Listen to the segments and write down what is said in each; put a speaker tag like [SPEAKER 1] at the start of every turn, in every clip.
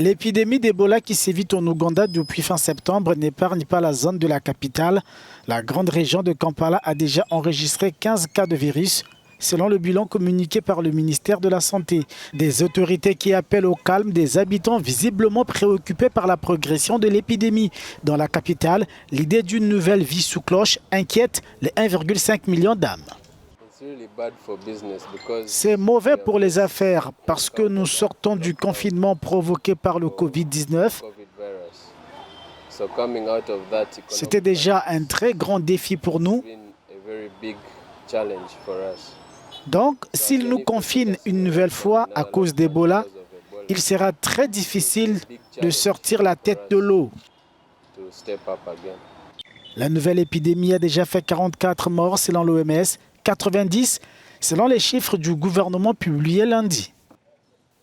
[SPEAKER 1] L'épidémie d'Ebola qui sévit en Ouganda depuis fin septembre n'épargne pas la zone de la capitale. La grande région de Kampala a déjà enregistré 15 cas de virus, selon le bilan communiqué par le ministère de la Santé. Des autorités qui appellent au calme des habitants visiblement préoccupés par la progression de l'épidémie. Dans la capitale, l'idée d'une nouvelle vie sous cloche inquiète les 1,5 million d'âmes. C'est mauvais pour les affaires parce que nous sortons du confinement provoqué par le Covid-19. C'était déjà un très grand défi pour nous. Donc, s'ils nous confinent une nouvelle fois à cause d'Ebola, il sera très difficile de sortir la tête de l'eau. La nouvelle épidémie a déjà fait 44 morts selon l'OMS, 90 selon les chiffres du gouvernement publiés lundi.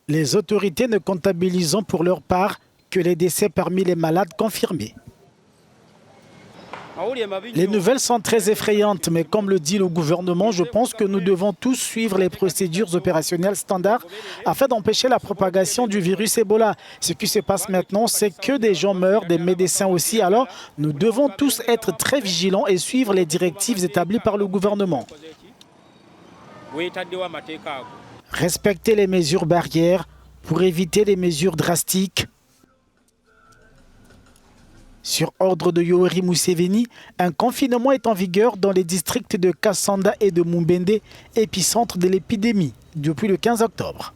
[SPEAKER 1] Les autorités ne comptabilisant pour leur part que les décès parmi les malades confirmés. Les nouvelles sont très effrayantes, mais comme le dit le gouvernement, je pense que nous devons tous suivre les procédures opérationnelles standards afin d'empêcher la propagation du virus Ebola. Ce qui se passe maintenant, c'est que des gens meurent, des médecins aussi. Alors, nous devons tous être très vigilants et suivre les directives établies par le gouvernement. Respecter les mesures barrières pour éviter les mesures drastiques. Sur ordre de Yoweri Museveni, un confinement est en vigueur dans les districts de Kassanda et de Mumbende, épicentre de l'épidémie, depuis le 15 octobre.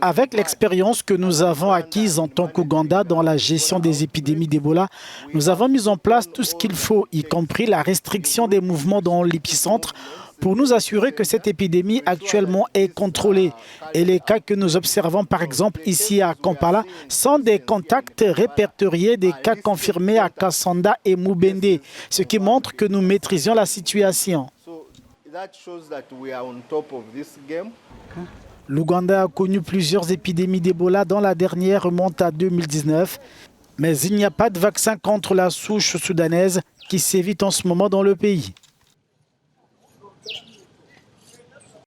[SPEAKER 1] Avec l'expérience que nous avons acquise en tant qu'Ouganda dans la gestion des épidémies d'Ebola, nous avons mis en place tout ce qu'il faut, y compris la restriction des mouvements dans l'épicentre, pour nous assurer que cette épidémie actuellement est contrôlée. Et les cas que nous observons par exemple ici à Kampala sont des contacts répertoriés des cas confirmés à Kassanda et Mubende, ce qui montre que nous maîtrisions la situation. L'Ouganda a connu plusieurs épidémies d'Ebola dont la dernière remonte à 2019. Mais il n'y a pas de vaccin contre la souche soudanaise qui sévit en ce moment dans le pays.